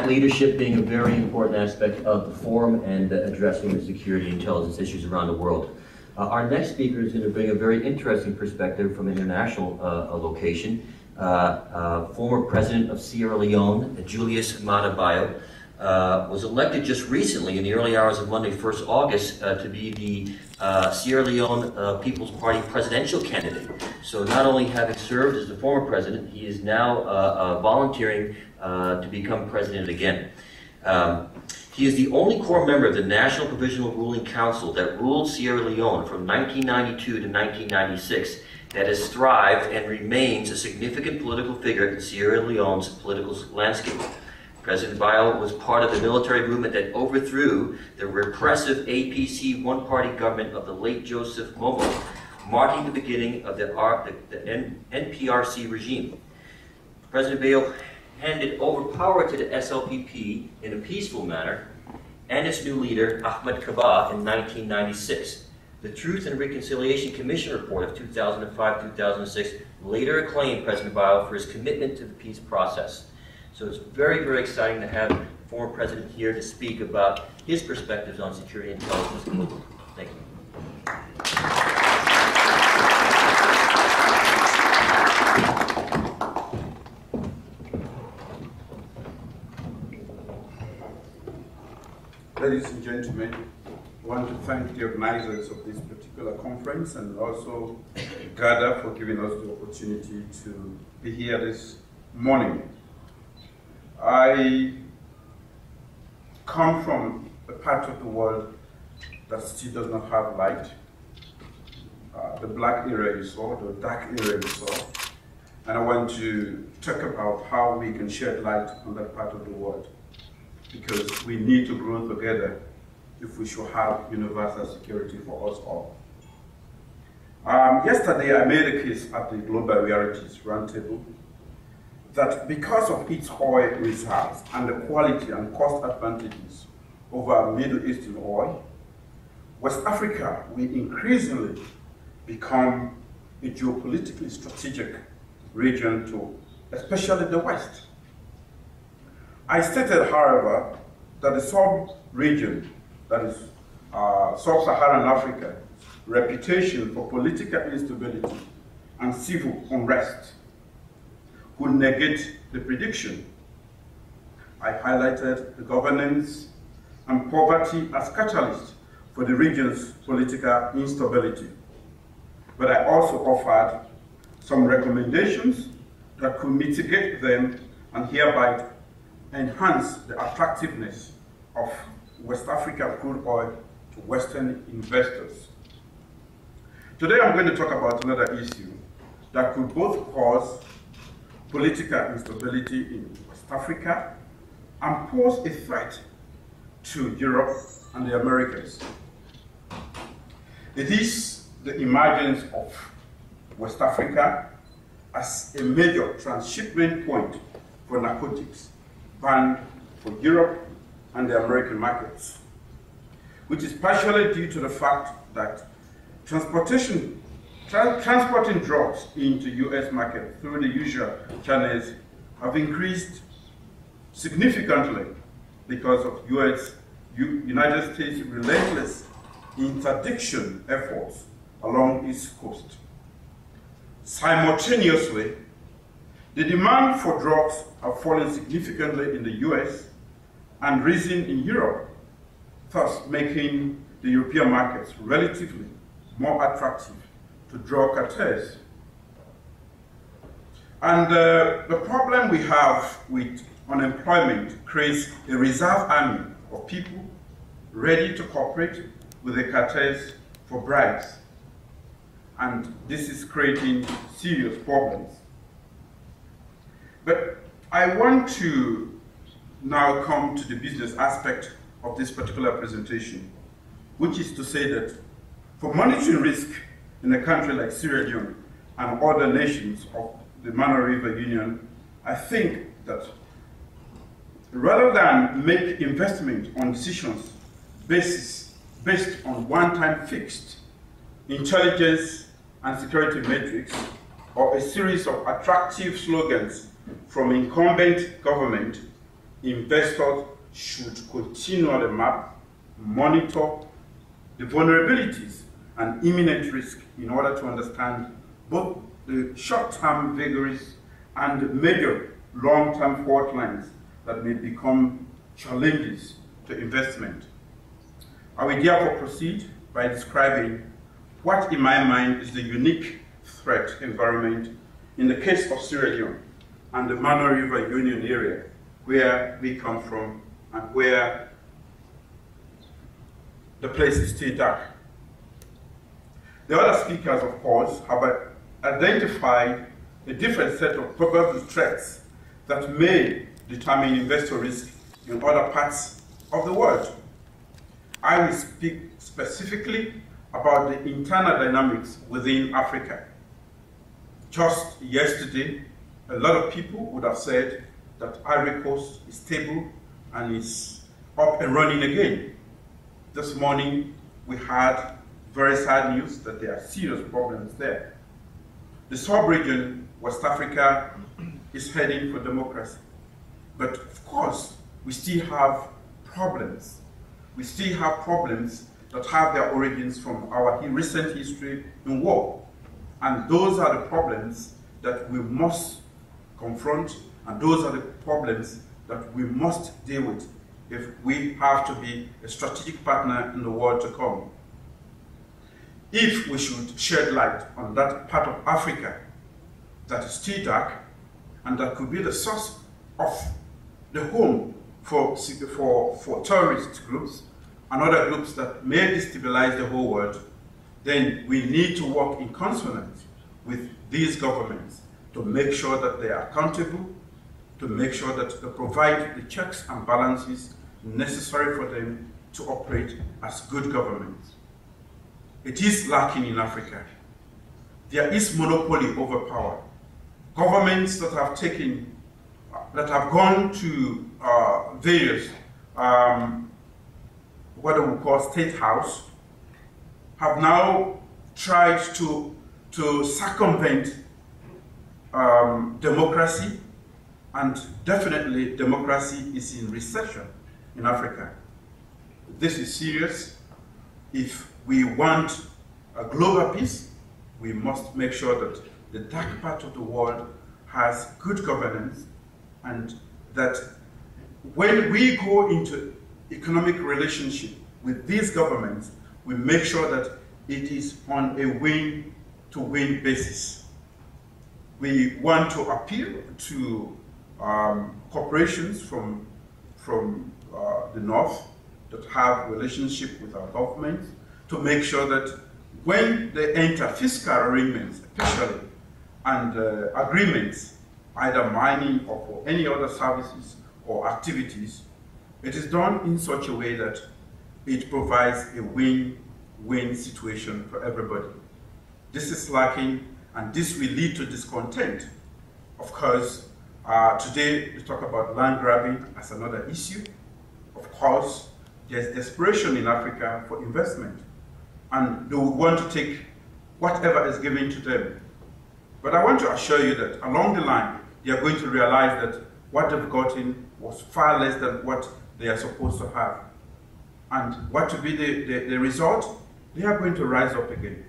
that leadership being a very important aspect of the forum and addressing the security and intelligence issues around the world. Our next speaker is going to bring a very interesting perspective from an international location. Former president of Sierra Leone, Julius Maada Bio, was elected just recently in the early hours of Monday, 1st August, to be the Sierra Leone People's Party presidential candidate. So not only having served as the former president, he is now volunteering to become president again. He is the only core member of the National Provisional Ruling Council that ruled Sierra Leone from 1992 to 1996, that has thrived and remains a significant political figure in Sierra Leone's political landscape. President Bio was part of the military movement that overthrew the repressive APC one-party government of the late Joseph Momo, marking the beginning of the NPRC regime. President Bio handed over power to the SLPP in a peaceful manner and its new leader, Ahmed Kaba, in 1996. The Truth and Reconciliation Commission report of 2005-2006 later acclaimed President Bio for his commitment to the peace process. So it's very, very exciting to have the former president here to speak about his perspectives on security and intelligence globally. Thank you. Ladies and gentlemen, I want to thank the organizers of this particular conference and also GADA for giving us the opportunity to be here this morning. I come from a part of the world that still does not have light. The black area you saw, the dark area you saw, and I want to talk about how we can shed light on that part of the world, because we need to grow together if we should have universal security for us all. Yesterday, I made a case at the Global Realities Roundtable that because of its oil reserves and the quality and cost advantages over Middle Eastern oil, West Africa will increasingly become a geopolitically strategic region to especially the West. I stated, however, that the sub-region, that is sub-Saharan Africa, reputation for political instability and civil unrest would negate the prediction. I highlighted the governance and poverty as catalysts for the region's political instability. But I also offered some recommendations that could mitigate them and hereby enhance the attractiveness of West Africa crude oil to Western investors. Today I'm going to talk about another issue that could both cause political instability in West Africa and pose a threat to Europe and the Americas. It is the emergence of West Africa as a major transshipment point for narcotics, banned for Europe and the American markets, which is partially due to the fact that transporting drugs into US market through the usual channels have increased significantly because of United States relentless interdiction efforts along its coast. Simultaneously, the demand for drugs have fallen significantly in the US and risen in Europe, thus making the European markets relatively more attractive to drug cartels. And the problem we have with unemployment creates a reserve army of people ready to cooperate with the cartels for bribes. And this is creating serious problems. But I want to now come to the business aspect of this particular presentation, which is to say that for monitoring risk in a country like Sierra Leone and other nations of the Mano River Union, I think that rather than make investment on decisions based on one-time fixed intelligence and security metrics, or a series of attractive slogans from incumbent government, investors should continually map, monitor the vulnerabilities and imminent risk in order to understand both the short-term vagaries and the major long-term fault lines that may become challenges to investment. I will therefore proceed by describing what in my mind is the unique threat environment in the case of Sierra Leone and the Mano River Union area where we come from and where the place is still dark. The other speakers, of course, have identified a different set of probable threats that may determine investor risk in other parts of the world. I will speak specifically about the internal dynamics within Africa. Just yesterday, a lot of people would have said that Ivory Coast is stable and is up and running again. This morning, we had very sad news that there are serious problems there. The sub-region, West Africa, is heading for democracy. But of course, we still have problems. We still have problems that have their origins from our recent history in war. And those are the problems that we must confront, and those are the problems that we must deal with if we have to be a strategic partner in the world to come. If we should shed light on that part of Africa that is still dark and that could be the source of the home for terrorist groups and other groups that may destabilize the whole world, then we need to work in consonance with these governments to make sure that they are accountable, to make sure that they provide the checks and balances necessary for them to operate as good governments. It is lacking in Africa. There is monopoly over power. Governments that have gone to various, what we call state house, have now tried to circumvent democracy, and definitely democracy is in recession in Africa. This is serious. If we want a global peace, we must make sure that the dark part of the world has good governance, and that when we go into economic relationship with these governments, we make sure that it is on a win-to-win basis. We want to appeal to corporations from the north that have relationship with our government to make sure that when they enter fiscal arrangements, especially, and agreements, either mining or for any other services or activities, it is done in such a way that it provides a win-win situation for everybody. This is lacking, and this will lead to discontent. Of course, today we talk about land grabbing as another issue. Of course, there's desperation in Africa for investment, and they would want to take whatever is given to them. But I want to assure you that along the line, they are going to realize that what they've gotten was far less than what they are supposed to have. And what to be the result? They are going to rise up again.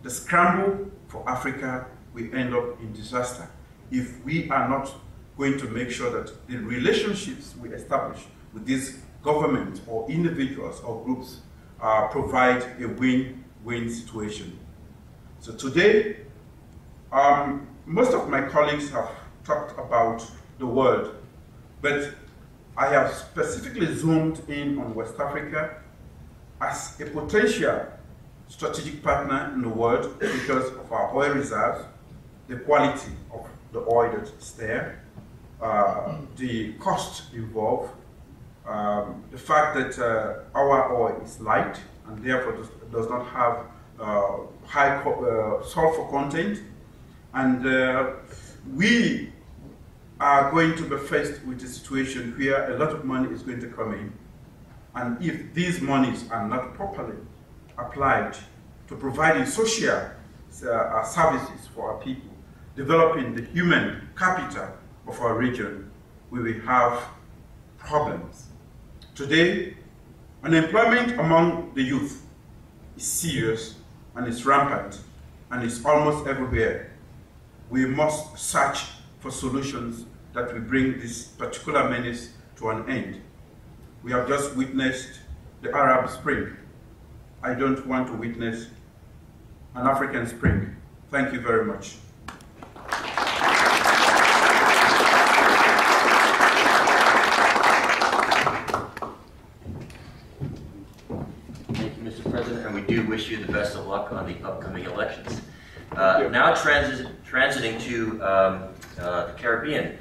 The scramble for Africa will end up in disaster if we are not going to make sure that the relationships we establish with these governments or individuals or groups provide a win-win situation. So today, most of my colleagues have talked about the world, but I have specifically zoomed in on West Africa as a potential strategic partner in the world because of our oil reserves, the quality of the oil that is there, the cost involved, the fact that our oil is light and therefore does not have high sulfur content, and we are going to be faced with a situation where a lot of money is going to come in, and if these monies are not properly applied to providing social services for our people, developing the human capital of our region, we will have problems. Today, unemployment among the youth is serious and is rampant and is almost everywhere. We must search for solutions that will bring this particular menace to an end. We have just witnessed the Arab Spring. I don't want to witness an African Spring. Thank you very much. Thank you, Mr. President, and we do wish you the best of luck on the upcoming elections. Now transiting to the Caribbean.